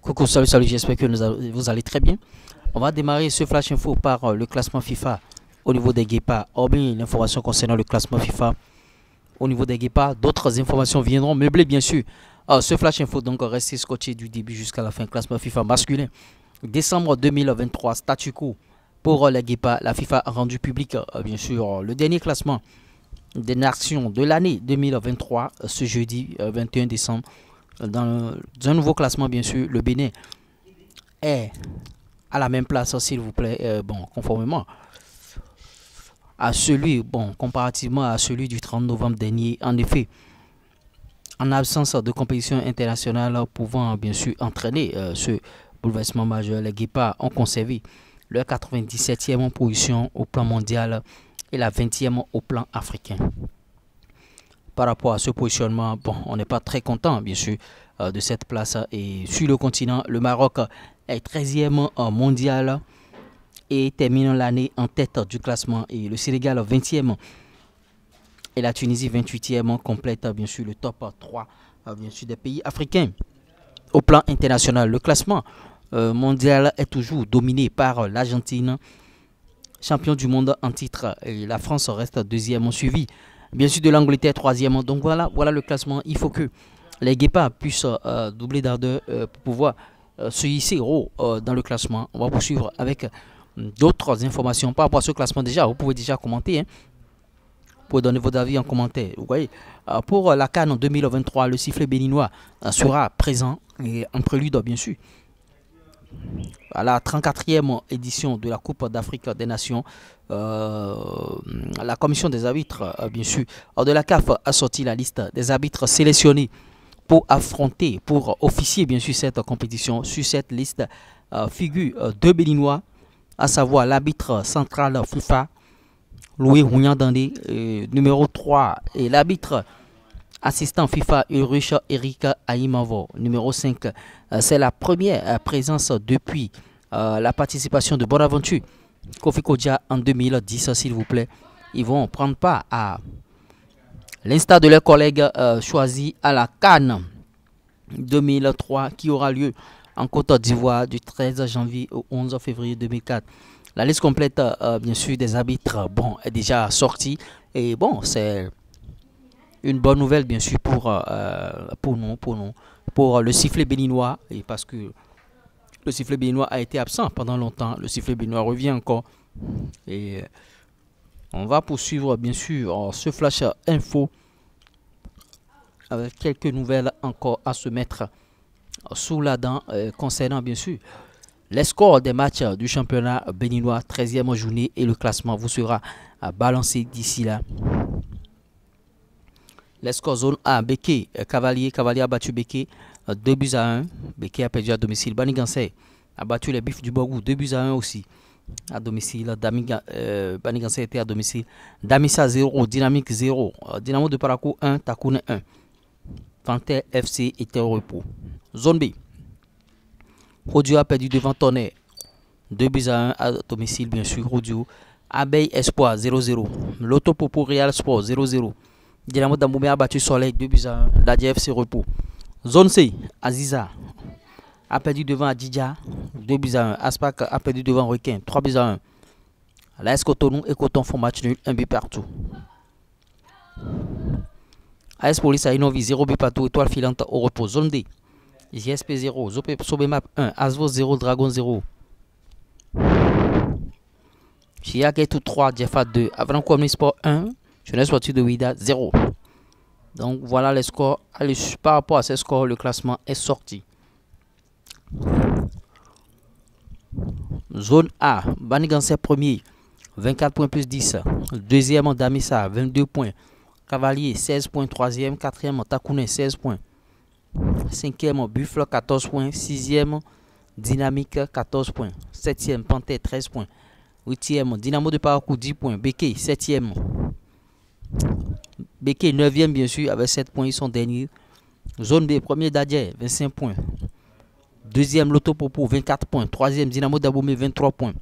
Coucou, salut, salut, j'espère que vous allez très bien. On va démarrer ce flash info par le classement FIFA au niveau des guépards. Hormis l'information concernant le classement FIFA au niveau des guépards, d'autres informations viendront meubler bien sûr. Ce flash info, donc restez scotché du début jusqu'à la fin. Classement FIFA masculin. Décembre 2023, statu quo pour les guépards. La FIFA a rendu public bien sûr le dernier classement des nations de l'année 2023 ce jeudi 21 décembre. Dans un nouveau classement, bien sûr, le Bénin est à la même place, s'il vous plaît, conformément à celui, comparativement à celui du 30 novembre dernier. En effet, en absence de compétition internationale pouvant, bien sûr, entraîner ce bouleversement majeur, les Guépards ont conservé leur 97e position au plan mondial et la 20e au plan africain. Par rapport à ce positionnement, on n'est pas très content, bien sûr, de cette place. Et sur le continent, le Maroc est 13e mondial et termine l'année en tête du classement. Et le Sénégal, 20e. Et la Tunisie, 28e, complète, bien sûr, le top 3 bien sûr, des pays africains. Au plan international, le classement mondial est toujours dominé par l'Argentine, champion du monde en titre. Et la France reste deuxième, suivi bien sûr de l'Angleterre, troisième. Donc voilà le classement. Il faut que les guépards puissent doubler d'ardeur pour pouvoir se hisser haut dans le classement. On va poursuivre avec d'autres informations par rapport à ce classement. Déjà, vous pouvez déjà commenter. Pour donner votre avis en commentaire. Vous voyez, pour la CAN en 2023, le sifflet béninois sera présent et en prélude, bien sûr, à la 34e édition de la Coupe d'Afrique des Nations. La commission des arbitres, bien sûr, de la CAF a sorti la liste des arbitres sélectionnés pour affronter, pour officier, bien sûr, cette compétition. Sur cette liste figurent deux Béninois, à savoir l'arbitre central FIFA, Louis Rougnan-Dandé, numéro 3, et l'arbitre assistant FIFA Ulrich Eric Aimavo, numéro 5. C'est la première présence depuis la participation de Bonaventure Kofi Kodja en 2010, s'il vous plaît. Ils vont prendre part à l'instar de leurs collègues choisis à la CAN 2003 qui aura lieu en Côte d'Ivoire du 13 janvier au 11 février 2004. La liste complète, bien sûr, des arbitres est déjà sortie. Et c'est une bonne nouvelle, bien sûr, pour nous, pour le sifflet béninois. Et parce que le sifflet béninois a été absent pendant longtemps. Le sifflet béninois revient encore. Et on va poursuivre, bien sûr, ce flash info avec quelques nouvelles encore à se mettre sous la dent concernant, bien sûr, les scores des matchs du championnat béninois, 13e journée, et le classement vous sera balancé d'ici là. Les scores zone A, Béké, Cavalier a battu Béké 2-1. Béké a perdu à domicile. Banigansé a battu les Bifs du Bogou 2-1 aussi à domicile. Banigansé était à domicile. Damissa 0, Dynamique 0. Dynamo de Parakou 1, Takoune 1. Fanter FC était au repos. Zone B. Rodio a perdu devant Tonnerre 2-1 à domicile, bien sûr. Rodio. Abeille Espoir 0-0. Loto Popo Real Sport 0-0. Dynamo Damboumé a battu Soleil 2-1. La DFC repos. Zone C. Aziza a perdu devant Adidja 2-1. Aspac a perdu devant Requin 3-1. La Cotonou et Coton font match nul 1 but partout. AS Police a Inovi 0 but partout. Étoile filante au repos. Zone D. JSP 0, Sobemap 1, Asvo 0, Dragon 0. Chiaketou 3, Jeffa 2, Avranco Omnisport 1, Jeunesse Sportive de Ouida 0. Donc voilà les scores. Allez, par rapport à ces scores, le classement est sorti. Zone A, Banigansé premier, 24 points plus 10. Deuxième, Damissa, 22 points. Cavalier, 16 points. Troisième, quatrième, Takouné, 16 points. Cinquième, Buffle, 14 points. Sixième, Dynamique, 14 points. Septième, Panthère, 13 points. Huitième, Dynamo de Parakou, 10 points. Béké, septième. Béké, neuvième, bien sûr, avec 7 points, ils sont derniers. Zone B, premier Dadje, 25 points. Deuxième, Loto Popo, 24 points. Troisième, Dynamo d'Aboumé, 23 points.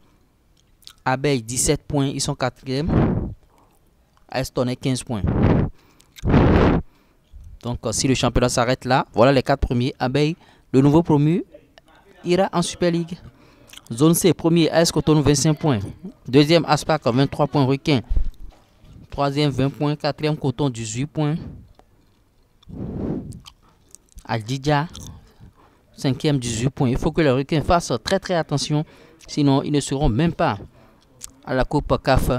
Abeille, 17 points, ils sont quatrième. Aston, 15 points. Donc, si le championnat s'arrête là, voilà les 4 premiers. Abeille, le nouveau promu, ira en Super League. Zone C, premier AS Cotonou 25 points. Deuxième Aspac 23 points Requin. Troisième 20 points. Quatrième Coton 18 points. Aldidja, cinquième 18 points. Il faut que les Requins fassent très très attention. Sinon, ils ne seront même pas à la Coupe CAF.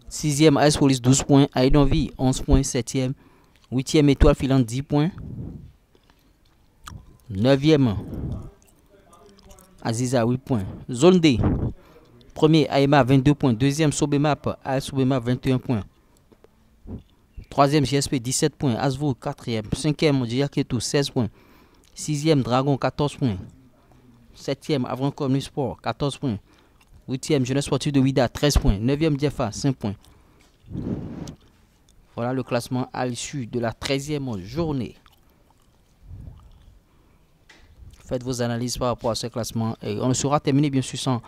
Sixième AS Police 12 points. Aïdonvi 11 points. Septième. Huitième Étoile Filante 10 points. Neuvième Aziza 8 points. Zone D. Premier Aïma 22 points. Deuxième Sobemap AS Sobemap 21 points. Troisième GSP 17 points. Asvo 4e. Cinquième Djiaketou 16 points. Sixième Dragon 14 points. Septième Avrancom Sport 14 points. Huitième Jeunesse Sportive de Ouida 13 points. Neuvième Diefa 5 points. Voilà le classement à l'issue de la 13e journée. Faites vos analyses par rapport à ce classement et on ne sera terminé bien sûr sans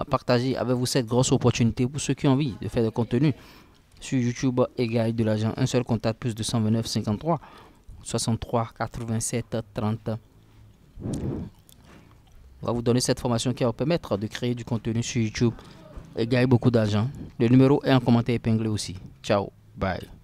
partager avec vous cette grosse opportunité pour ceux qui ont envie de faire du contenu sur YouTube et Gaël de l'argent. Un seul contact plus 229 53 63 87 30. On va vous donner cette formation qui va vous permettre de créer du contenu sur YouTube et gagner beaucoup d'argent. Le numéro est en commentaire épinglé aussi. Ciao, bye.